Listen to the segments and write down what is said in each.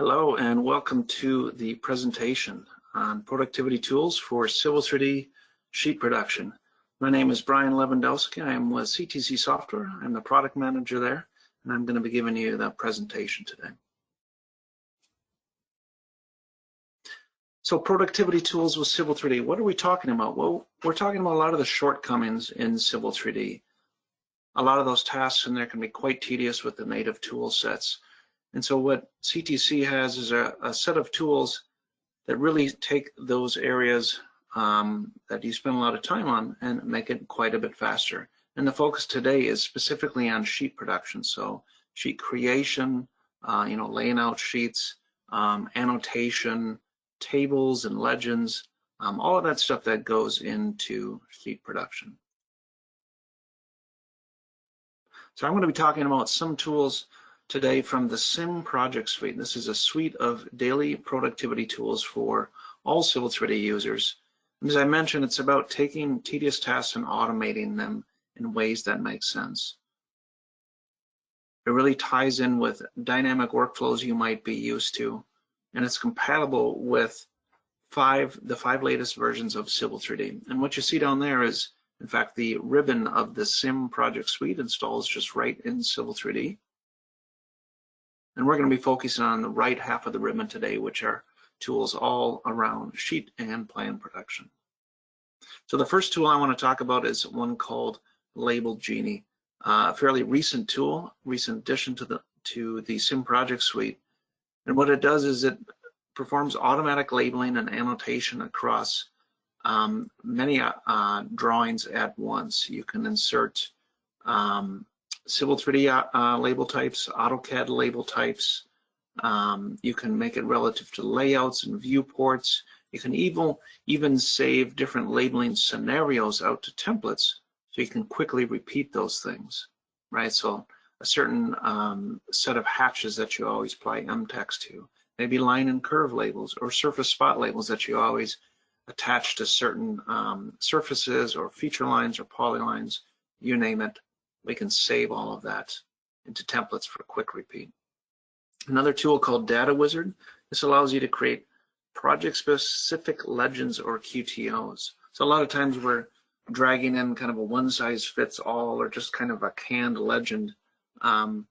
Hello and welcome to the presentation on productivity tools for Civil 3D sheet production. My name is Brian Lewandowski. I am with CTC Software. I'm the product manager there, and I'm going to be giving you the presentation today. So productivity tools with Civil 3D, what are we talking about? Well, we're talking about a lot of the shortcomings in Civil 3D. A lot of those tasks in there can be quite tedious with the native tool sets. And so what CTC has is a set of tools that really take those areas that you spend a lot of time on and make it quite a bit faster. And the focus today is specifically on sheet production. So sheet creation, laying out sheets, annotation, tables and legends, all of that stuff that goes into sheet production. So I'm going to be talking about some tools today from the CIM Project Suite. This is a suite of daily productivity tools for all Civil 3D users. And as I mentioned, it's about taking tedious tasks and automating them in ways that make sense. It really ties in with dynamic workflows you might be used to, and it's compatible with the five latest versions of Civil 3D. And what you see down there is, in fact, the ribbon of the CIM Project Suite installs just right in Civil 3D. And we're going to be focusing on the right half of the ribbon today, which are tools all around sheet and plan production. So the first tool I want to talk about is one called Label Genie, a fairly recent tool, recent addition to the CIM Project Suite. And what it does is it performs automatic labeling and annotation across many drawings at once. You can insert Civil 3D label types, AutoCAD label types. You can make it relative to layouts and viewports. You can even save different labeling scenarios out to templates so you can quickly repeat those things, right? So a certain set of hatches that you always apply MText to, maybe line and curve labels or surface spot labels that you always attach to certain surfaces or feature lines or polylines, you name it. We can save all of that into templates for a quick repeat. Another tool called Data Wizard. This allows you to create project-specific legends or QTOs. So a lot of times we're dragging in kind of a one-size-fits-all or just kind of a canned legend, and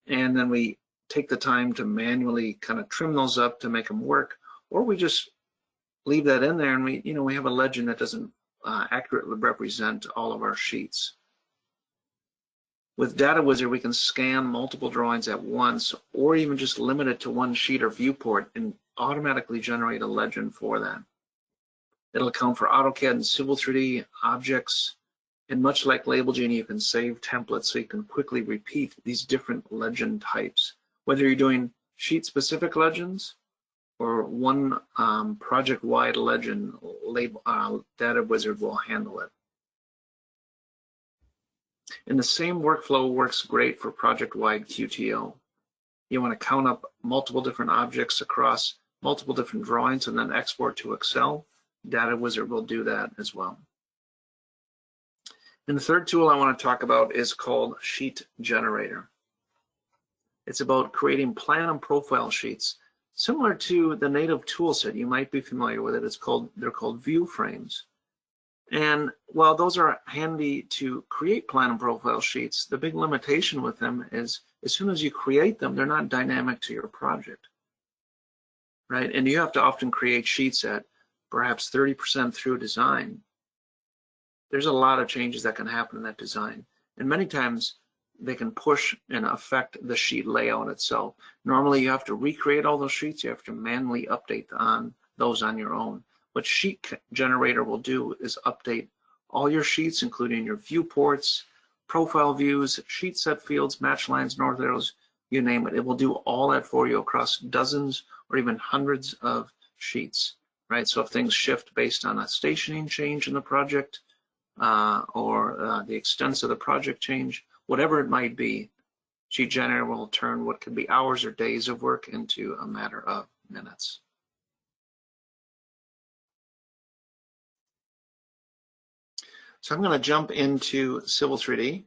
then we take the time to manually kind of trim those up to make them work, or we just leave that in there and we have a legend that doesn't accurately represent all of our sheets. With Data Wizard, we can scan multiple drawings at once, or even just limit it to one sheet or viewport and automatically generate a legend for that. It'll account for AutoCAD and Civil 3D objects, and much like Label Genie, you can save templates so you can quickly repeat these different legend types. Whether you're doing sheet-specific legends or one project-wide legend, Data Wizard will handle it. And the same workflow works great for project-wide QTO. You want to count up multiple different objects across multiple different drawings and then export to Excel. Data Wizard will do that as well. And the third tool I want to talk about is called Sheet Generator. It's about creating plan and profile sheets. Similar to the native toolset, you might be familiar with it. They're called view frames. And while those are handy to create plan and profile sheets, the big limitation with them is as soon as you create them, they're not dynamic to your project, right? And you have to often create sheets at perhaps 30% through design. There's a lot of changes that can happen in that design. And many times they can push and affect the sheet layout itself. Normally you have to recreate all those sheets. You have to manually update those on your own. What Sheet Generator will do is update all your sheets, including your viewports, profile views, sheet set fields, match lines, north arrows, you name it. It will do all that for you across dozens or even hundreds of sheets, right? So if things shift based on a stationing change in the project or the extents of the project change, whatever it might be, Sheet Generator will turn what could be hours or days of work into a matter of minutes. So I'm going to jump into Civil 3D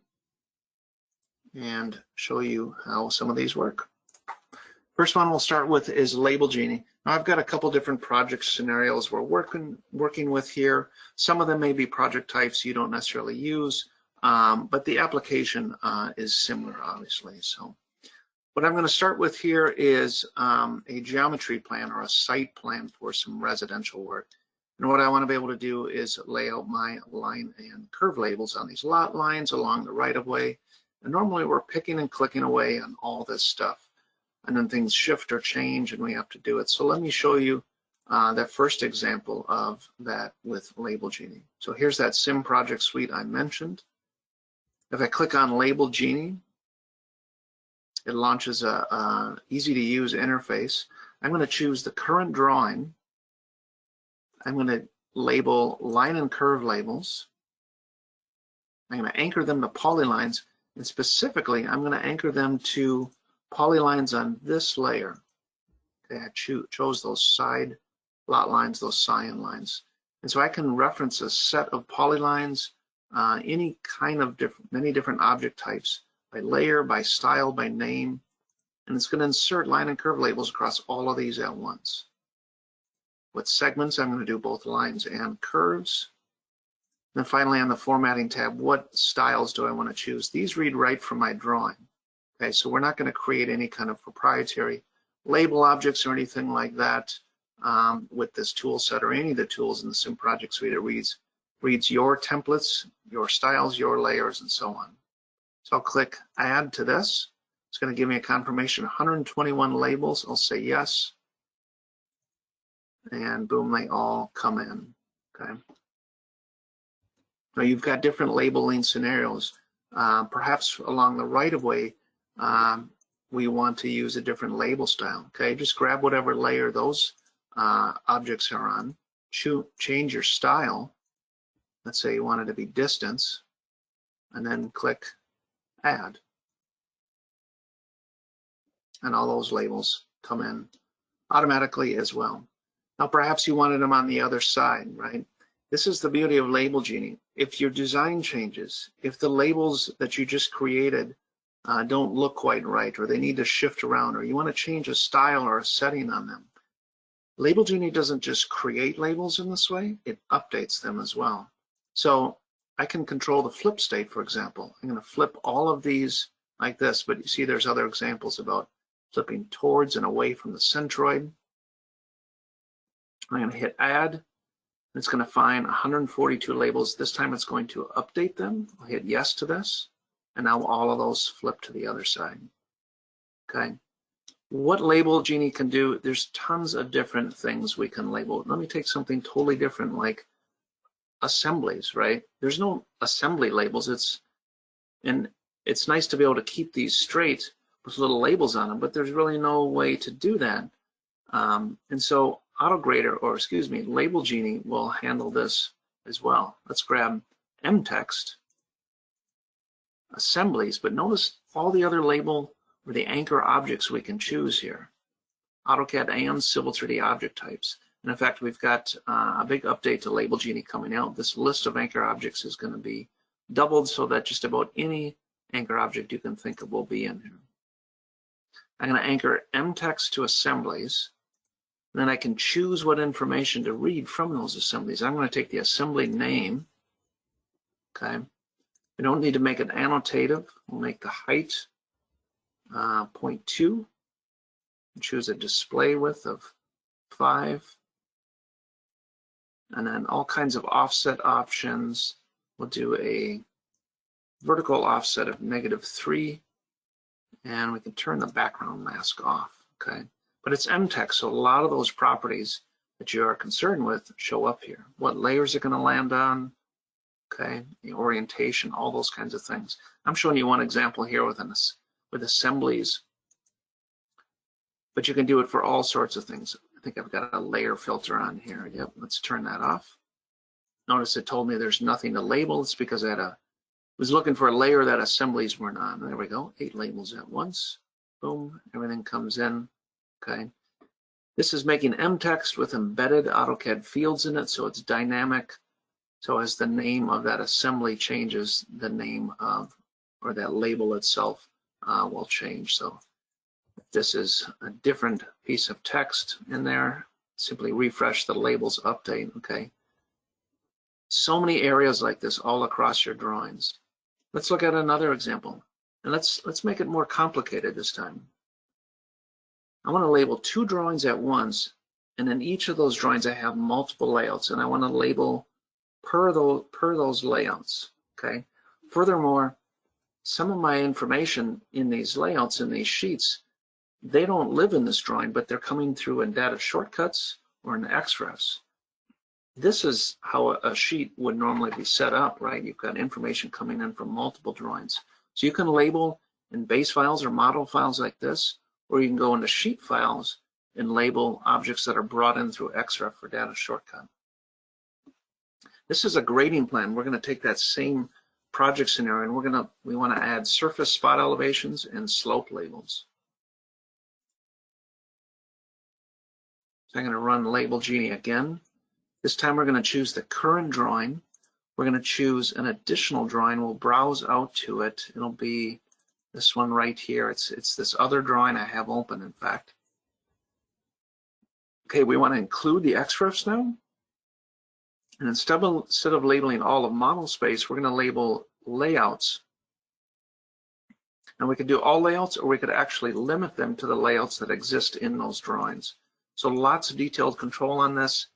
and show you how some of these work. First one we'll start with is Label Genie. Now I've got a couple different project scenarios we're working with here. Some of them may be project types you don't necessarily use, but the application is similar, obviously. So what I'm going to start with here is a geometry plan or a site plan for some residential work. And what I want to be able to do is lay out my line and curve labels on these lot lines along the right-of-way. And normally we're picking and clicking away on all this stuff. And then things shift or change and we have to do it. So let me show you that first example of that with Label Genie. So here's that CIM Project Suite I mentioned. If I click on Label Genie, it launches a easy to use interface. I'm going to choose the current drawing. I'm going to label line and curve labels. I'm going to anchor them to polylines, and specifically I'm going to anchor them to polylines on this layer. Okay, I chose those side lot lines, those CIM lines. And so I can reference a set of polylines, any kind of many different object types, by layer, by style, by name, and it's going to insert line and curve labels across all of these at once. With segments, I'm going to do both lines and curves. And then finally on the formatting tab, what styles do I want to choose? These read right from my drawing. Okay, so we're not going to create any kind of proprietary label objects or anything like that with this tool set or any of the tools in the CIM Project Suite. It reads your templates, your styles, your layers, and so on. So I'll click Add to this. It's going to give me a confirmation, 121 labels. I'll say yes. And boom, they all come in. Okay. Now you've got different labeling scenarios. Perhaps along the right-of-way, we want to use a different label style. Okay, just grab whatever layer those objects are on, change your style. Let's say you want it to be distance, and then click Add. And all those labels come in automatically as well. Now perhaps you wanted them on the other side, right? This is the beauty of Label Genie. If your design changes, if the labels that you just created don't look quite right, or they need to shift around, or you want to change a style or a setting on them, Label Genie doesn't just create labels in this way, it updates them as well. So I can control the flip state, for example. I'm going to flip all of these like this, but you see there's other examples about flipping towards and away from the centroid. I'm going to hit Add. It's going to find 142 labels. This time it's going to update them. I'll hit yes to this. And now all of those flip to the other side. Okay. What Label Genie can do, there's tons of different things we can label. Let me take something totally different like assemblies, right? There's no assembly labels. It's nice to be able to keep these straight with little labels on them, but there's really no way to do that. And so Label Genie will handle this as well. Let's grab mtext, assemblies, but notice all the other label or the anchor objects we can choose here. AutoCAD and Civil 3D object types. And in fact, we've got a big update to Label Genie coming out. This list of anchor objects is going to be doubled so that just about any anchor object you can think of will be in here. I'm going to anchor mtext to assemblies. Then I can choose what information to read from those assemblies. I'm going to take the assembly name. Okay. We don't need to make it annotative. We'll make the height 0.2. Choose a display width of 5. And then all kinds of offset options. We'll do a vertical offset of -3. And we can turn the background mask off. Okay. But it's mtext, so a lot of those properties that you are concerned with show up here. What layers are going to land on, okay, the orientation, all those kinds of things. I'm showing you one example here with assemblies, but you can do it for all sorts of things. I think I've got a layer filter on here. Yep, let's turn that off. Notice it told me there's nothing to label. It's because I was looking for a layer that assemblies weren't on. There we go, 8 labels at once. Boom, everything comes in. Okay, this is making mtext with embedded AutoCAD fields in it, so it's dynamic. So as the name of that assembly changes, the name of, or that label itself will change. So If this is a different piece of text in there, simply refresh the labels update, okay? So many areas like this all across your drawings. Let's look at another example. And let's make it more complicated this time. I want to label 2 drawings at once, and in each of those drawings I have multiple layouts, and I want to label per those layouts, okay? Furthermore, some of my information in these layouts, in these sheets, they don't live in this drawing, but they're coming through in data shortcuts or in XREFs. This is how a sheet would normally be set up, right? You've got information coming in from multiple drawings. So you can label in base files or model files like this, or you can go into sheet files and label objects that are brought in through XREF for data shortcut. This is a grading plan. We're going to take that same project scenario and we want to add surface spot elevations and slope labels. So I'm going to run Label Genie again. This time we're going to choose the current drawing. We're going to choose an additional drawing. We'll browse out to it. It'll be this one right here. It's this other drawing I have open, in fact. Okay, we want to include the XREFs now. And instead of labeling all of model space, we're going to label layouts. And we could do all layouts, or we could actually limit them to the layouts that exist in those drawings. So lots of detailed control on this.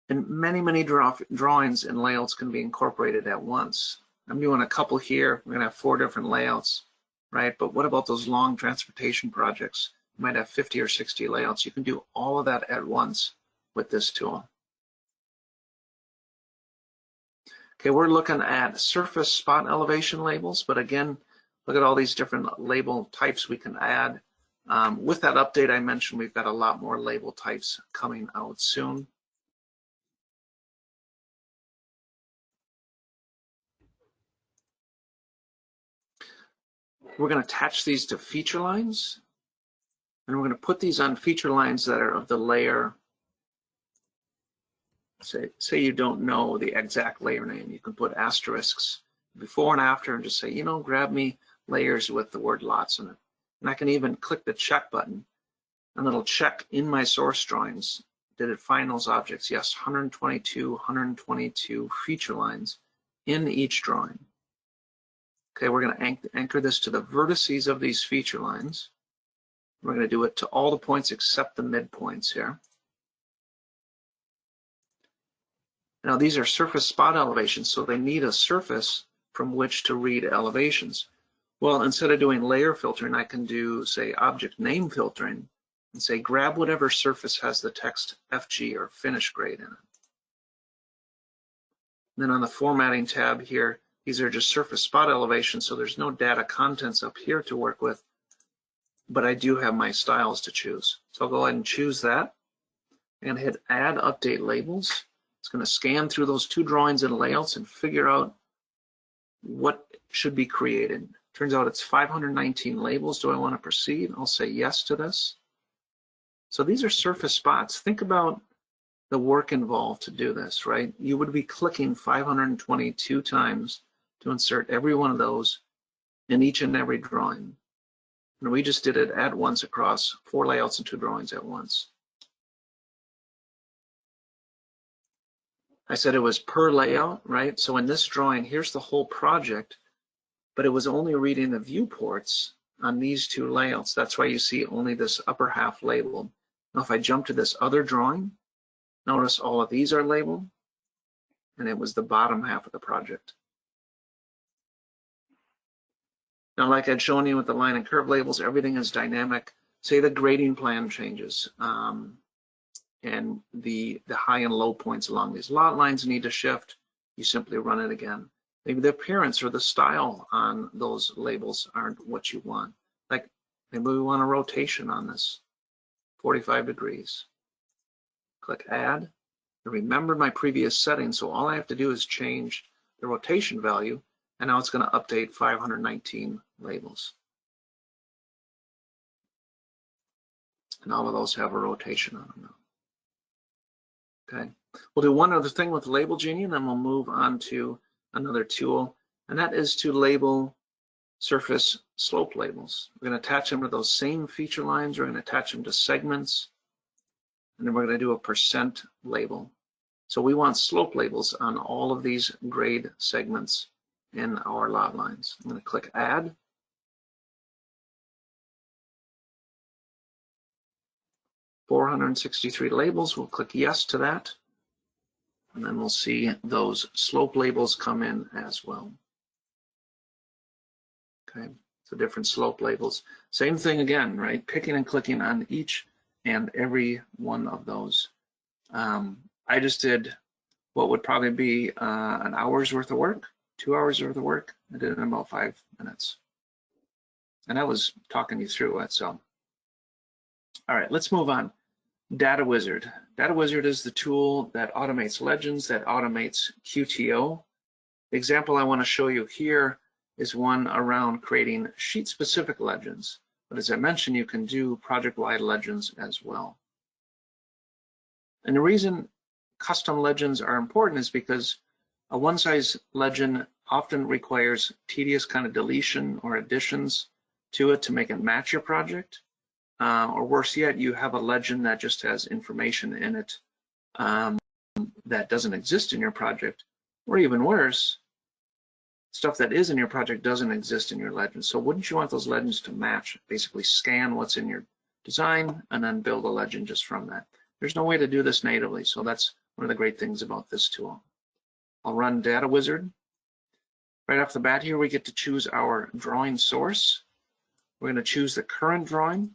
And many drawings and layouts can be incorporated at once. I'm doing a couple here. We're going to have 4 different layouts, right? But what about those long transportation projects? You might have 50 or 60 layouts. You can do all of that at once with this tool. Okay, we're looking at surface spot elevation labels, but again, look at all these different label types we can add. With that update I mentioned, we've got a lot more label types coming out soon. We're going to attach these to feature lines, and we're going to put these on feature lines that are of the layer. Say you don't know the exact layer name. You can put asterisks before and after and just say, you know, grab me layers with the word lots in it. And I can even click the check button, and it'll check in my source drawings. Did it find those objects? Yes, 122 feature lines in each drawing. Okay, we're going to anchor this to the vertices of these feature lines. We're going to do it to all the points except the midpoints here. Now these are surface spot elevations, so they need a surface from which to read elevations. Well, instead of doing layer filtering, I can do, say, object name filtering and say, grab whatever surface has the text FG or finish grade in it. And then on the formatting tab here, these are just surface spot elevations, so there's no data contents up here to work with, but I do have my styles to choose. So I'll go ahead and choose that and hit Add Update Labels. It's going to scan through those 2 drawings and layouts and figure out what should be created. Turns out it's 519 labels. Do I want to proceed? I'll say yes to this. So these are surface spots. Think about the work involved to do this, right? You would be clicking 522 times to insert every one of those in each and every drawing. And we just did it at once across 4 layouts and 2 drawings at once. I said it was per layout, right? So in this drawing, here's the whole project, but it was only reading the viewports on these 2 layouts. That's why you see only this upper half labeled. Now, if I jump to this other drawing, notice all of these are labeled, and it was the bottom half of the project. Now, like I'd shown you with the line and curve labels, everything is dynamic. Say the grading plan changes, and the high and low points along these lot lines need to shift. You simply run it again. Maybe the appearance or the style on those labels aren't what you want. Like maybe we want a rotation on this, 45 degrees. Click Add. I remembered my previous settings, so all I have to do is change the rotation value, and now it's going to update 519 labels. And all of those have a rotation on them now. Okay, we'll do one other thing with Label Genie, and then we'll move on to another tool, and that is to label surface slope labels. We're going to attach them to those same feature lines. We're going to attach them to segments, and then we're going to do a percent label. So we want slope labels on all of these grade segments in our lot lines. I'm going to click Add. $463 labels. We'll click Yes to that, and then we'll see those slope labels come in as well. Okay, so different slope labels. Same thing again, right? Picking and clicking on each and every one of those. I just did what would probably be an hour's worth of work, 2 hours worth of work. I did it in about 5 minutes. And I was talking you through it, so. All right, let's move on. Data Wizard. Data Wizard is the tool that automates legends, that automates QTO. The example I want to show you here is one around creating sheet-specific legends. But as I mentioned, you can do project-wide legends as well. And the reason custom legends are important is because a one-size legend often requires tedious kind of deletion or additions to it to make it match your project. Or worse yet, you have a legend that just has information in it that doesn't exist in your project. Or even worse, stuff that is in your project doesn't exist in your legend. So wouldn't you want those legends to match? Basically scan what's in your design and then build a legend just from that. There's no way to do this natively, so that's one of the great things about this tool. I'll run Data Wizard. Right off the bat here, we get to choose our drawing source. We're going to choose the current drawing.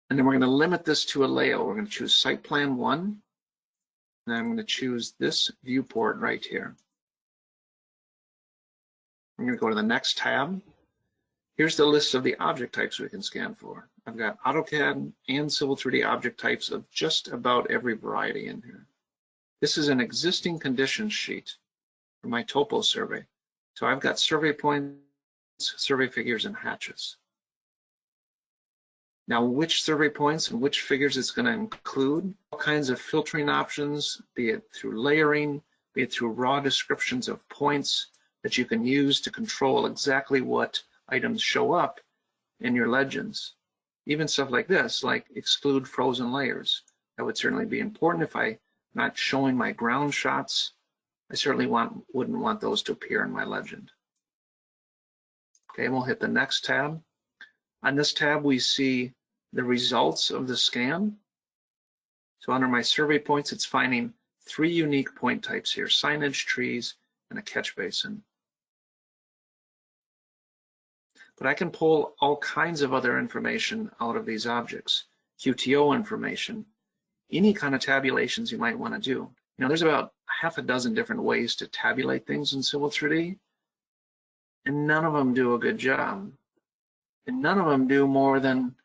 And then we're going to limit this to a layout. We're going to choose Site Plan 1. And I'm going to choose this viewport right here. I'm going to go to the next tab. Here's the list of the object types we can scan for. I've got AutoCAD and Civil 3D object types of just about every variety in here. This is an existing conditions sheet for my topo survey. So I've got survey points, survey figures, and hatches. Now, which survey points and which figures it's going to include, all kinds of filtering options, be it through layering, be it through raw descriptions of points that you can use to control exactly what items show up in your legends. Even stuff like this, like exclude frozen layers. That would certainly be important if I'm not showing my ground shots. I certainly wouldn't want those to appear in my legend. Okay, we'll hit the next tab. On this tab, we see the results of the scan. So under my survey points, it's finding 3 unique point types here: signage, trees, and a catch basin. But I can pull all kinds of other information out of these objects, QTO information, any kind of tabulations you might want to do. You know, there's about half a dozen different ways to tabulate things in Civil 3D, and none of them do a good job. And none of them do more than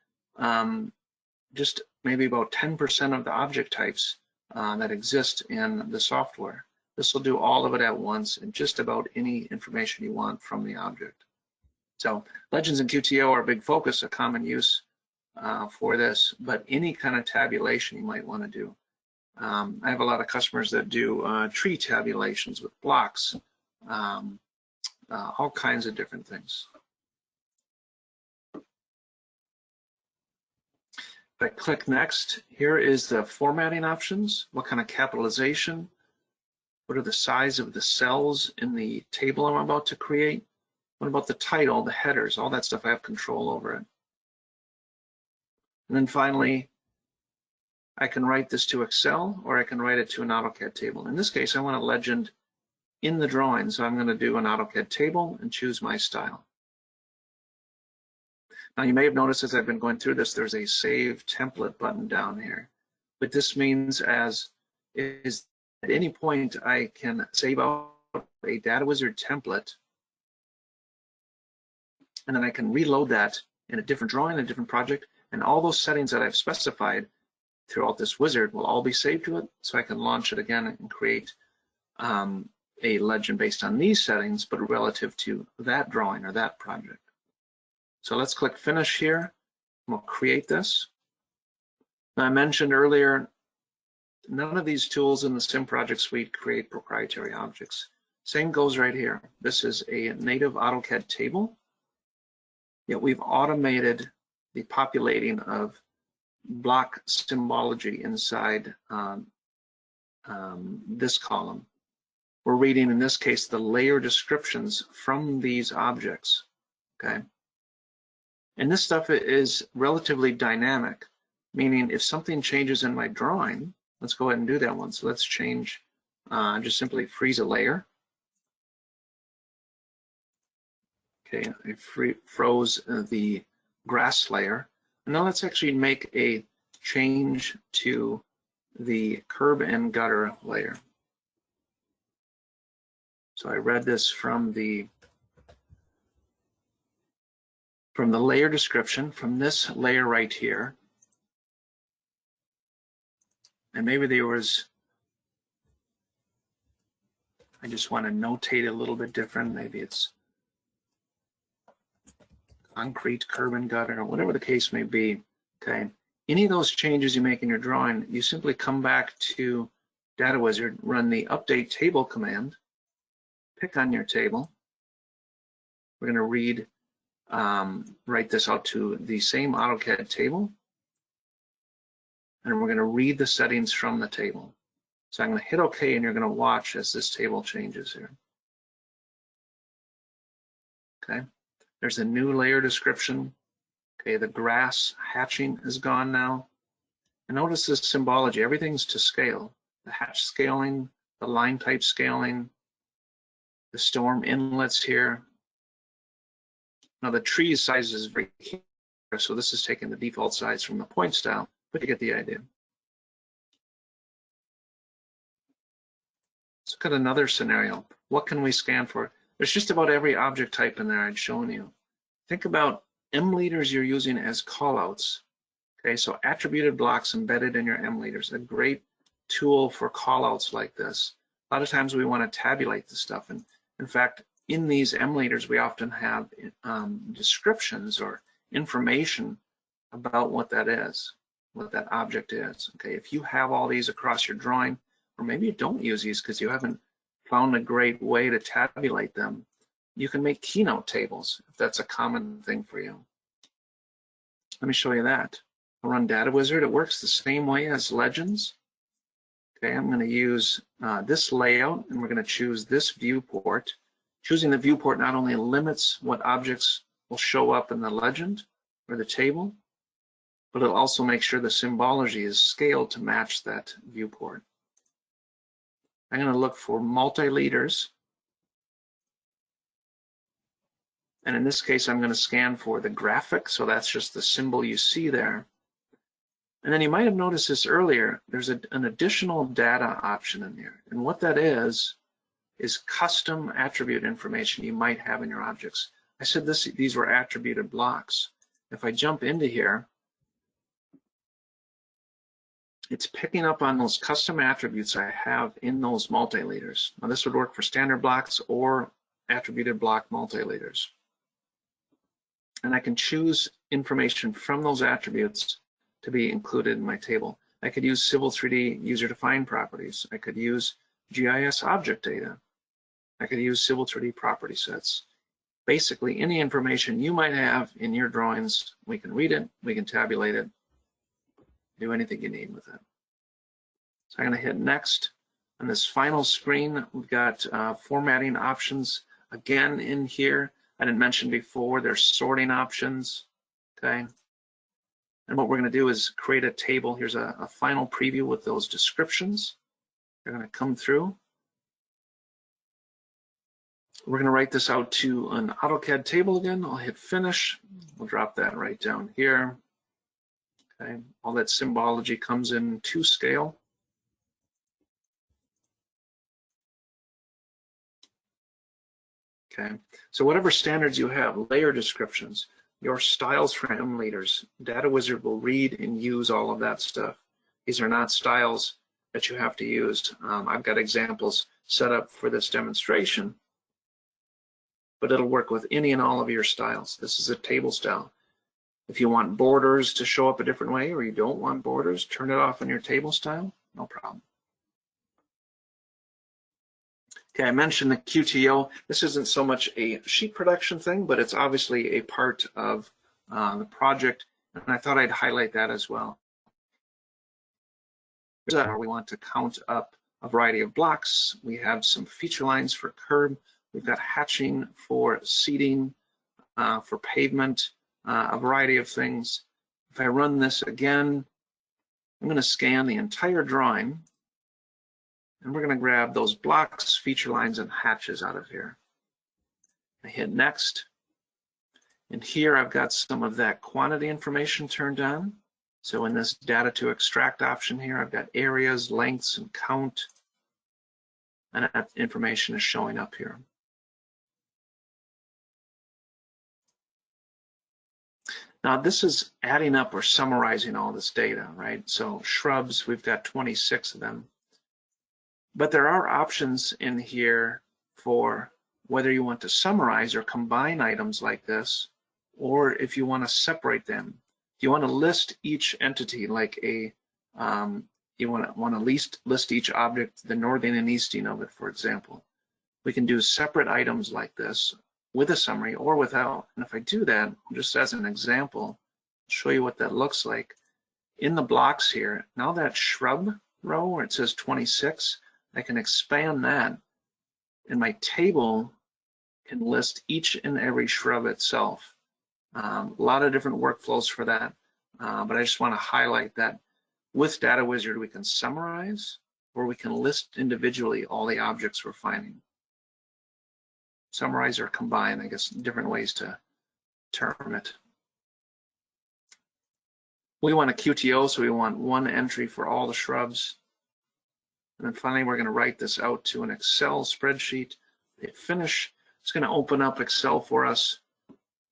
just maybe about 10% of the object types that exist in the software. This will do all of it at once and just about any information you want from the object. So legends and QTO are a big focus, a common use for this, but any kind of tabulation you might want to do. I have a lot of customers that do tree tabulations with blocks, all kinds of different things. If I click next, here is the formatting options. What kind of capitalization? What are the size of the cells in the table I'm about to create? What about the title, the headers, all that stuff? I have control over it. And then finally, I can write this to Excel or I can write it to an AutoCAD table. In this case, I want a legend in the drawing, so I'm going to do an AutoCAD table and choose my style. Now you may have noticed as I've been going through this, there's a Save Template button down here. But this means at any point I can save out a Data Wizard template, and then I can reload that in a different drawing, a different project, and all those settings that I've specified throughout this wizard will all be saved to it, so I can launch it again and create a legend based on these settings, but relative to that drawing or that project. So let's click Finish here, and we'll create this. Now, I mentioned earlier, none of these tools in the CIM Project Suite create proprietary objects. Same goes right here. This is a native AutoCAD table, yet we've automated the populating of block symbology inside this column. We're reading, in this case, the layer descriptions from these objects, okay? And this stuff is relatively dynamic, meaning if something changes in my drawing, let's go ahead and do that one. So let's change, just simply freeze a layer. Okay, I froze the grass layer. And now let's actually make a change to the curb and gutter layer. So I read this from the layer description, from this layer right here. And maybe there was, I just want to notate a little bit different. Maybe it's concrete, curb and gutter, or whatever the case may be, okay? Any of those changes you make in your drawing, you simply come back to Data Wizard, run the update table command, pick on your table. We're going to read, write this out to the same AutoCAD table, and we're going to read the settings from the table. So I'm going to hit OK, and you're going to watch as this table changes here. Okay, there's a new layer description. Okay, the grass hatching is gone now. And notice this symbology, everything's to scale. The hatch scaling, the line type scaling, the storm inlets here. Now the tree size is very key, so this is taking the default size from the point style, but you get the idea. Let's look at another scenario. What can we scan for? There's just about every object type in there I'd shown you. Think about M leaders you're using as callouts. Okay, so attributed blocks embedded in your M leaders, a great tool for callouts like this. A lot of times we want to tabulate the stuff, and in fact, in these M leaders, we often have descriptions or information about what that is, what that object is. Okay, if you have all these across your drawing, or maybe you don't use these because you haven't found a great way to tabulate them, you can make keynote tables if that's a common thing for you. Let me show you that. I'll run Data Wizard. It works the same way as Legends. Okay, I'm going to use this layout, and we're going to choose this viewport. Choosing the viewport not only limits what objects will show up in the legend or the table, but it'll also make sure the symbology is scaled to match that viewport. I'm going to look for multi-leaders. And in this case, I'm going to scan for the graphic. So that's just the symbol you see there. And then you might have noticed this earlier. There's an additional data option in here. And what that is custom attribute information you might have in your objects. I said these were attributed blocks. If I jump into here, it's picking up on those custom attributes I have in those multi-leaders. Now this would work for standard blocks or attributed block multi-leaders. And I can choose information from those attributes to be included in my table. I could use Civil 3D user-defined properties. I could use GIS object data. I could use Civil 3D property sets. Basically, any information you might have in your drawings, we can read it, we can tabulate it, do anything you need with it. So I'm going to hit next. On this final screen, we've got formatting options again in here. I didn't mention before, there's sorting options, okay? And what we're going to do is create a table. Here's a final preview with those descriptions. They're going to come through. We're going to write this out to an AutoCAD table again. I'll hit finish. We'll drop that right down here. Okay, all that symbology comes in to scale. Okay, so whatever standards you have, layer descriptions, your styles for M leaders, Data Wizard will read and use all of that stuff. These are not styles that you have to use. I've got examples set up for this demonstration, but it'll work with any and all of your styles. This is a table style. If you want borders to show up a different way, or you don't want borders, turn it off in your table style, no problem. Okay, I mentioned the QTO. This isn't so much a sheet production thing, but it's obviously a part of the project, and I thought I'd highlight that as well. We want to count up a variety of blocks. We have some feature lines for curb. We've got hatching for seating, for pavement, a variety of things. If I run this again, I'm going to scan the entire drawing, and we're going to grab those blocks, feature lines, and hatches out of here. I hit next, and here I've got some of that quantity information turned on. So in this data to extract option here, I've got areas, lengths, and count, and that information is showing up here. Now this is adding up or summarizing all this data, right? So shrubs, we've got 26 of them. But there are options in here for whether you want to summarize or combine items like this, or if you want to separate them. If you want to list each entity like a, you want to list each object, the northing and easting of it, for example. We can do separate items like this with a summary or without. And if I do that, just as an example, I'll show you what that looks like. In the blocks here, now that shrub row where it says 26, I can expand that, and my table can list each and every shrub itself. A lot of different workflows for that, but I just want to highlight that with Data Wizard we can summarize, or we can list individually all the objects we're finding. Summarize or combine, I guess, different ways to term it. We want a QTO, so we want one entry for all the shrubs. And then finally, we're going to write this out to an Excel spreadsheet. Hit finish. It's going to open up Excel for us.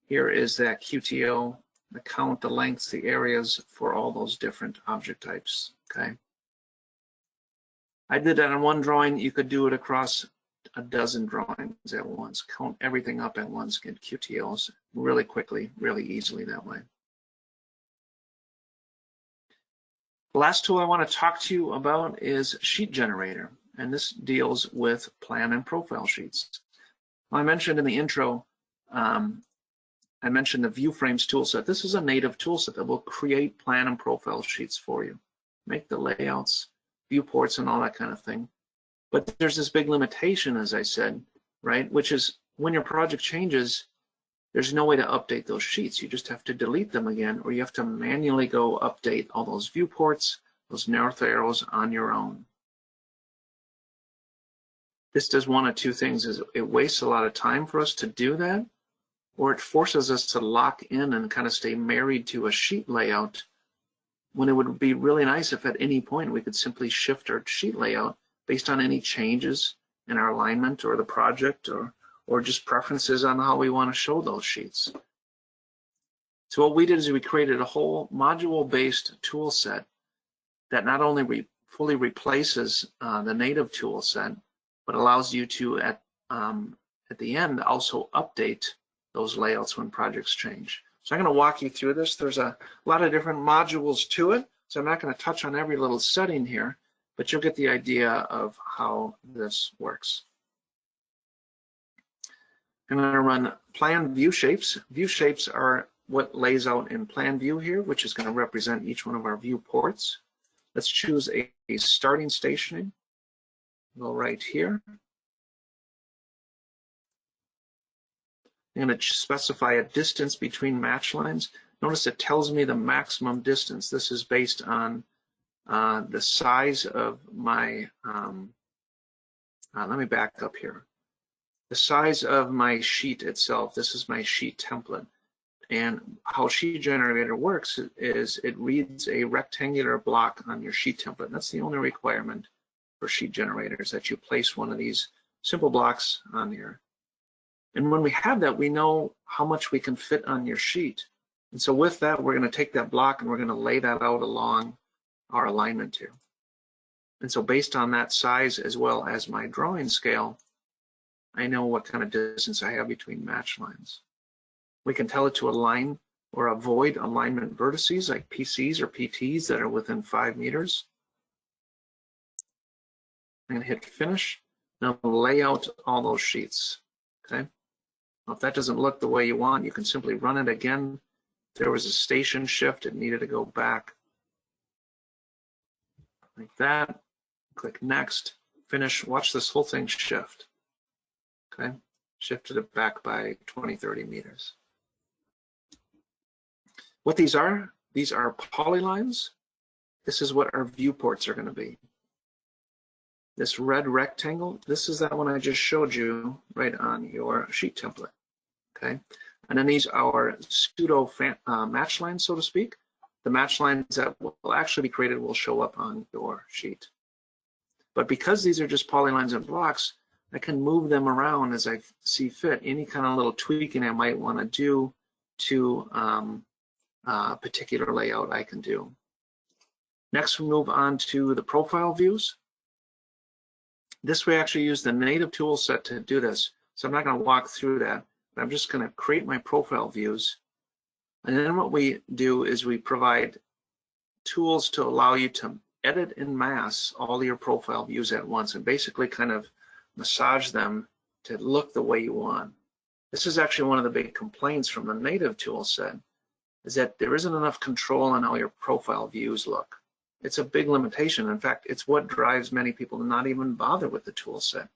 Here is that QTO, the count, the lengths, the areas for all those different object types. Okay. I did that in one drawing. You could do it across a dozen drawings at once. Count everything up at once, get QTOs really quickly, really easily that way. The last tool I want to talk to you about is Sheet Generator, and this deals with plan and profile sheets. I mentioned in the intro, I mentioned the View Frames toolset. This is a native toolset that will create plan and profile sheets for you, make the layouts, viewports, and all that kind of thing. But there's this big limitation, as I said, right, which is when your project changes, there's no way to update those sheets. You just have to delete them again, or you have to manually go update all those viewports, those north arrows on your own. This does one of two things: is it wastes a lot of time for us to do that, or it forces us to lock in and kind of stay married to a sheet layout, when it would be really nice if at any point we could simply shift our sheet layout based on any changes in our alignment or the project, or just preferences on how we want to show those sheets. So what we did is we created a whole module-based tool set that not only fully replaces the native tool set, but allows you to, at the end, also update those layouts when projects change. So I'm going to walk you through this. There's a lot of different modules to it, so I'm not going to touch on every little setting here, but you'll get the idea of how this works. I'm going to run plan view shapes. View shapes are what lays out in plan view here, which is going to represent each one of our viewports. Let's choose a starting stationing. Go right here. I'm going to specify a distance between match lines. Notice it tells me the maximum distance. This is based on the size of my, let me back up here. The size of my sheet itself. This is my sheet template. And how Sheet Generator works is it reads a rectangular block on your sheet template. That's the only requirement for Sheet Generator, is that you place one of these simple blocks on here. And when we have that, we know how much we can fit on your sheet. And so with that, we're going to take that block and we're going to lay that out along our alignment here. And so based on that size as well as my drawing scale, I know what kind of distance I have between match lines. We can tell it to align or avoid alignment vertices like PCs or PTs that are within 5 meters. I'm going to hit finish. Now lay out all those sheets, okay? Now, if that doesn't look the way you want, you can simply run it again. If there was a station shift, it needed to go back like that. Click next, finish, watch this whole thing shift, okay? Shifted it back by 20, 30 meters. What these are polylines. This is what our viewports are going to be. This red rectangle, this is that one I just showed you right on your sheet template, okay? And then these are pseudo match lines, so to speak. The match lines that will actually be created will show up on your sheet. But because these are just polylines and blocks, I can move them around as I see fit. Any kind of little tweaking I might want to do to a particular layout I can do. Next, we move on to the profile views. This we actually use the native tool set to do this. So I'm not going to walk through that, but I'm just going to create my profile views. And then what we do is we provide tools to allow you to edit en masse all your profile views at once and basically kind of massage them to look the way you want. This is actually one of the big complaints from the native tool set, is that there isn't enough control on how your profile views look. It's a big limitation. In fact, it's what drives many people to not even bother with the tool set.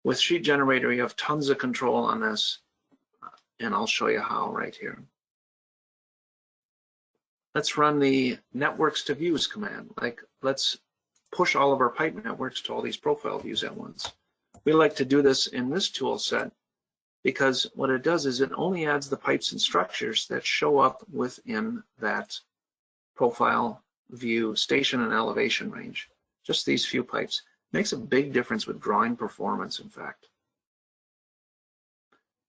With Sheet Generator, you have tons of control on this, and I'll show you how right here. Let's run the networks to views command. Let's push all of our pipe networks to all these profile views at once. We like to do this in this tool set because what it does is it only adds the pipes and structures that show up within that profile view station and elevation range. Just these few pipes. Makes a big difference with drawing performance, in fact.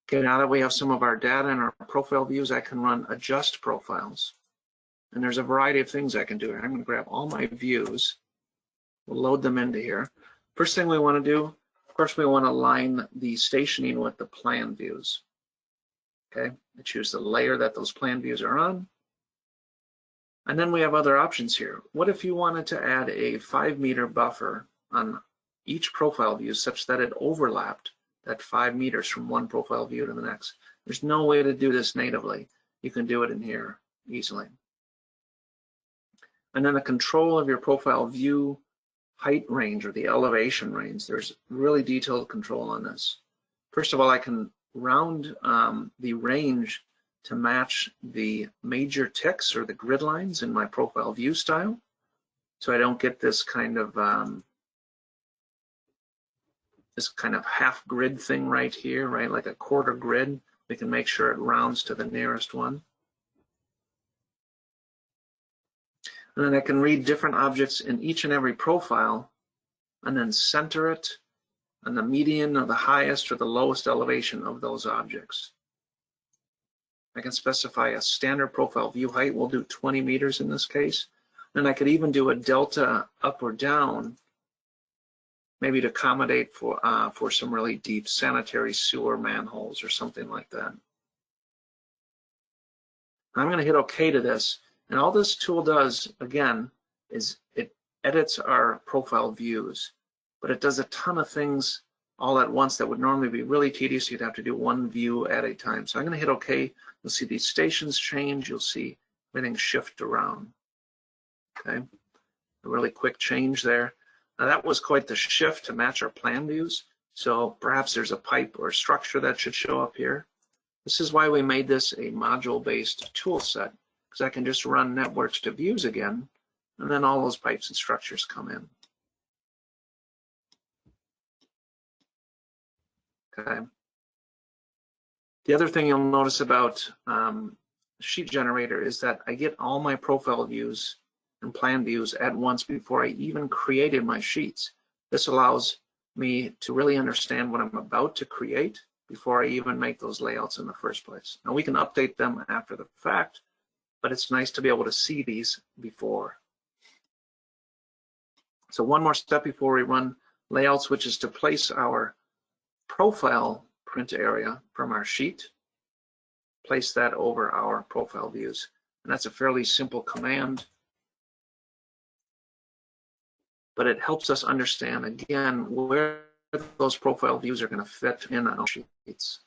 Okay, now that we have some of our data in our profile views, I can run adjust profiles. And there's a variety of things I can do here. I'm going to grab all my views. We'll load them into here. First thing we want to do, of course, we want to align the stationing with the plan views. Okay, I choose the layer that those plan views are on. And then we have other options here. What if you wanted to add a 5-meter buffer on each profile view such that it overlapped that 5 meters from one profile view to the next? There's no way to do this natively. You can do it in here easily. And then the control of your profile view height range or the elevation range. There's really detailed control on this. First of all, I can round the range to match the major ticks or the grid lines in my profile view style. So I don't get this kind of half grid thing right here, right? Like a quarter grid. We can make sure it rounds to the nearest one. And then I can read different objects in each and every profile and then center it on the median or the highest or the lowest elevation of those objects. I can specify a standard profile view height. We'll do 20 meters in this case. And I could even do a delta up or down, maybe to accommodate for some really deep sanitary sewer manholes or something like that. I'm going to hit OK to this. And all this tool does, again, is it edits our profile views, but it does a ton of things all at once that would normally be really tedious. You'd have to do one view at a time. So I'm going to hit OK. You'll see these stations change. You'll see everything shift around. Okay, a really quick change there. Now that was quite the shift to match our plan views. So perhaps there's a pipe or structure that should show up here. This is why we made this a module-based tool set, because I can just run networks to views again, and then all those pipes and structures come in. Okay. The other thing you'll notice about Sheet Generator is that I get all my profile views and plan views at once before I even created my sheets. This allows me to really understand what I'm about to create before I even make those layouts in the first place. Now we can update them after the fact, but it's nice to be able to see these before. So one more step before we run layouts, which is to place our profile print area from our sheet, place that over our profile views. And that's a fairly simple command, but it helps us understand, again, where those profile views are going to fit in on sheets.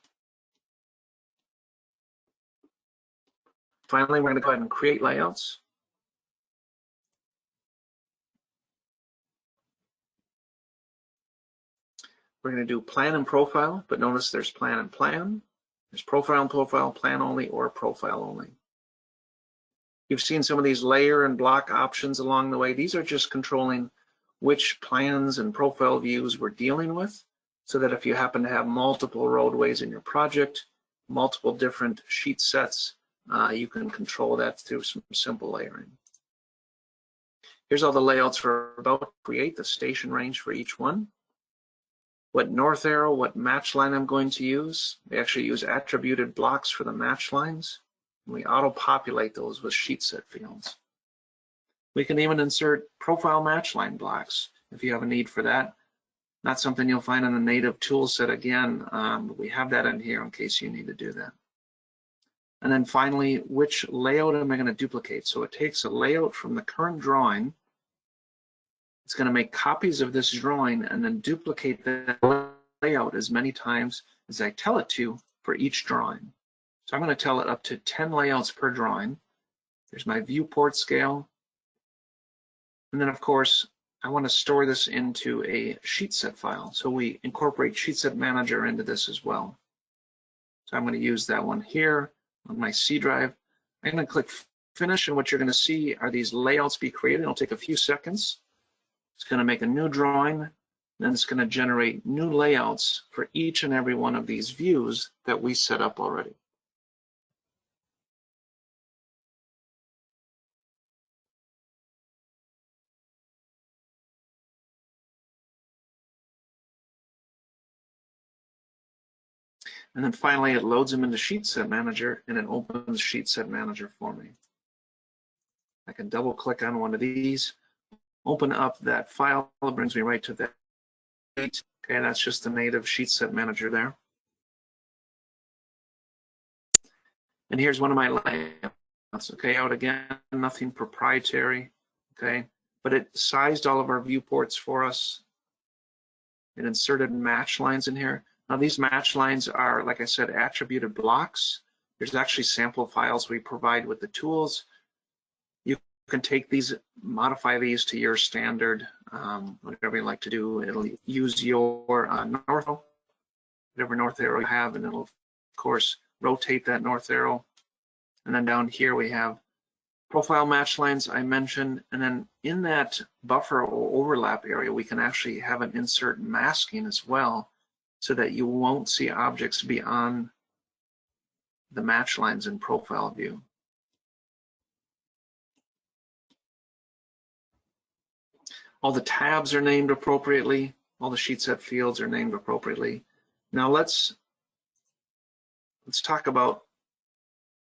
Finally, we're going to go ahead and create layouts. We're going to do plan and profile, but notice there's plan and plan. There's profile and profile, plan only, or profile only. You've seen some of these layer and block options along the way. These are just controlling which plans and profile views we're dealing with, so that if you happen to have multiple roadways in your project, multiple different sheet sets, you can control that through some simple layering. Here's all the layouts we're about to create, the station range for each one. What north arrow, what match line I'm going to use. We actually use attributed blocks for the match lines. And we auto-populate those with sheet set fields. We can even insert profile match line blocks if you have a need for that. Not something you'll find in the native tool set again, but we have that in here in case you need to do that. And then finally, which layout am I going to duplicate? So it takes a layout from the current drawing. It's going to make copies of this drawing and then duplicate that layout as many times as I tell it to for each drawing. So I'm going to tell it up to 10 layouts per drawing. There's my viewport scale. And then, of course, I want to store this into a sheet set file. So we incorporate Sheet Set Manager into this as well. So I'm going to use that one here on my C drive. I'm going to click Finish, and what you're going to see are these layouts be created. It'll take a few seconds. It's going to make a new drawing, then it's going to generate new layouts for each and every one of these views that we set up already. And then finally, it loads them into Sheet Set Manager, and it opens Sheet Set Manager for me. I can double click on one of these, open up that file, it brings me right to that. Okay, that's just the native Sheet Set Manager there. And here's one of my layouts. Okay, out again, nothing proprietary. Okay, but it sized all of our viewports for us. It inserted match lines in here. Now these match lines are, like I said, attributed blocks. There's actually sample files we provide with the tools. You can take these, modify these to your standard, whatever you like to do. It'll use your north arrow, whatever north arrow you have, and it'll, of course, rotate that north arrow. And then down here we have profile match lines I mentioned, and then in that buffer or overlap area, we can actually have an insert masking as well, so that you won't see objects beyond the match lines in profile view. All the tabs are named appropriately. All the sheet set fields are named appropriately. Now let's talk about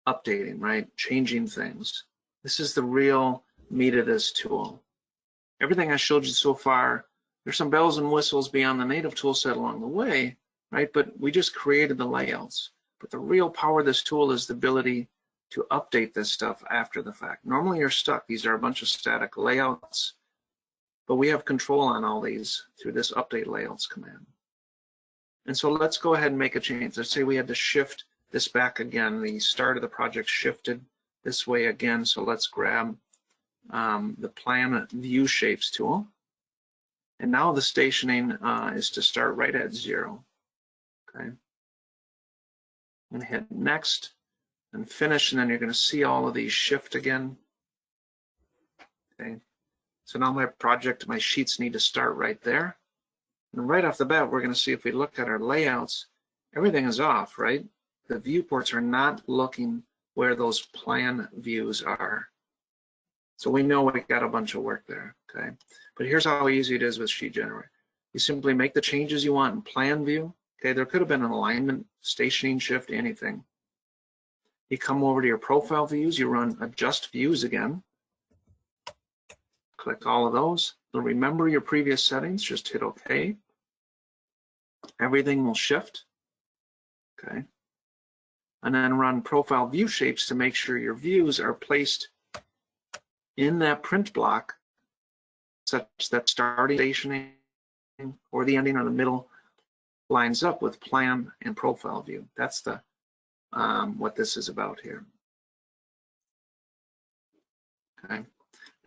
updating, right? Changing things. This is the real meat of this tool. Everything I showed you so far, there's some bells and whistles beyond the native tool set along the way, right? But we just created the layouts. But the real power of this tool is the ability to update this stuff after the fact. Normally you're stuck. These are a bunch of static layouts, but we have control on all these through this update layouts command. And so let's go ahead and make a change. Let's say we had to shift this back again. The start of the project shifted this way again. So let's grab the Plan View Shapes tool. And now the stationing is to start right at 0. Okay. And hit Next and Finish, and then you're going to see all of these shift again. Okay. So now my project, my sheets need to start right there. And right off the bat, we're going to see if we look at our layouts, everything is off, right? The viewports are not looking where those plan views are. So we know we got a bunch of work there, okay? But here's how easy it is with Sheet Generator. You simply make the changes you want in plan view. Okay, there could have been an alignment, stationing shift, anything. You come over to your profile views, you run Adjust Views again. Click all of those. You'll remember your previous settings, just hit OK. Everything will shift, okay? And then run Profile View Shapes to make sure your views are placed in that print block such that starting stationing or the ending or the middle lines up with plan and profile view. That's the what this is about here. Okay.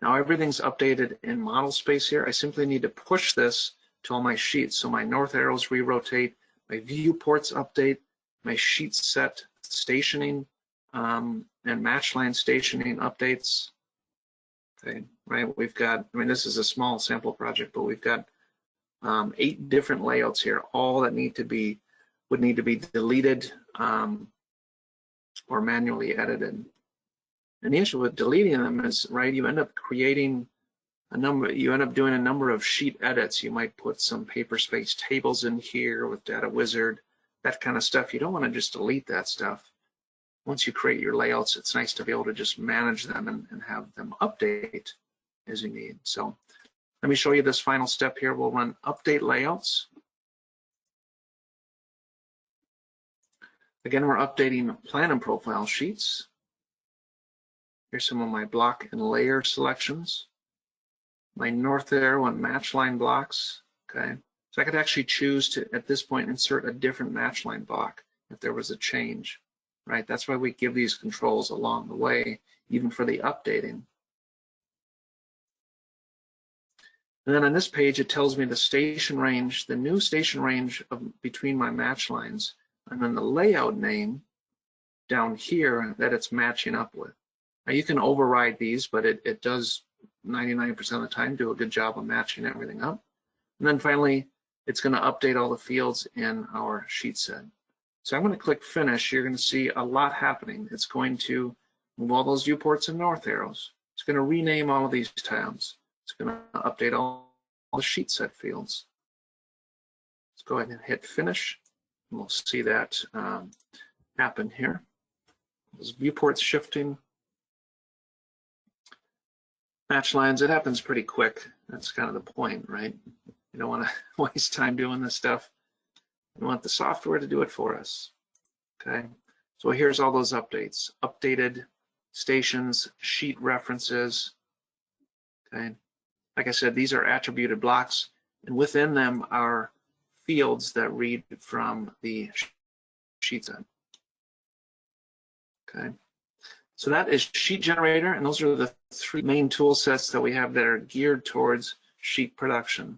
Now everything's updated in model space here. I simply need to push this to all my sheets. So my north arrows re-rotate, my viewports update, my sheet set stationing and match line stationing updates. Okay, right, we've got, I mean, this is a small sample project, but we've got 8 different layouts here, all that would need to be deleted or manually edited. And the issue with deleting them is, right, you end up creating you end up doing a number of sheet edits. You might put some paper space tables in here with Data Wizard, that kind of stuff. You don't want to just delete that stuff. Once you create your layouts, it's nice to be able to just manage them and have them update as you need. So let me show you this final step here. We'll run update layouts. Again, we're updating plan and profile sheets. Here's some of my block and layer selections. My north arrow and match line blocks, okay? So I could actually choose to, at this point, insert a different match line block if there was a change, right? That's why we give these controls along the way, even for the updating. And then on this page, it tells me the station range, the new station range between my match lines, and then the layout name down here that it's matching up with. Now you can override these, but it does 99% of the time do a good job of matching everything up. And then finally, it's going to update all the fields in our sheet set. So I'm going to click finish. You're going to see a lot happening. It's going to move all those viewports and north arrows. It's going to rename all of these tabs. It's going to update all the sheet set fields. Let's go ahead and hit finish. And we'll see that happen here. Those viewports shifting. Match lines, it happens pretty quick. That's kind of the point, right? You don't want to waste time doing this stuff. We want the software to do it for us, okay? So here's all those updates. Updated stations, sheet references, okay? Like I said, these are attributed blocks, and within them are fields that read from the sheet set, okay? So that is Sheet Generator, and those are the 3 main tool sets that we have that are geared towards sheet production.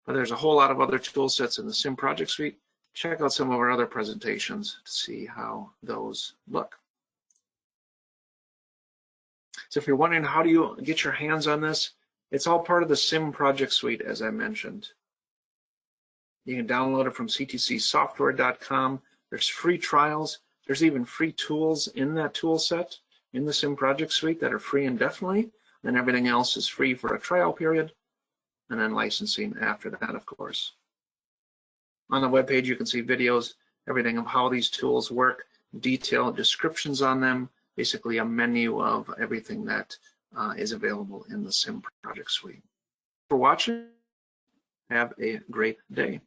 But there's a whole lot of other tool sets in the CIM Project Suite. Check out some of our other presentations to see how those look. So if you're wondering how do you get your hands on this, it's all part of the CIM Project Suite, as I mentioned. You can download it from ctcsoftware.com. There's free trials. There's even free tools in that tool set in the CIM Project Suite that are free indefinitely, and everything else is free for a trial period, and then licensing after that, of course. On the webpage, you can see videos, everything of how these tools work, detailed descriptions on them, basically a menu of everything that is available in the CIM Project Suite. For watching, have a great day.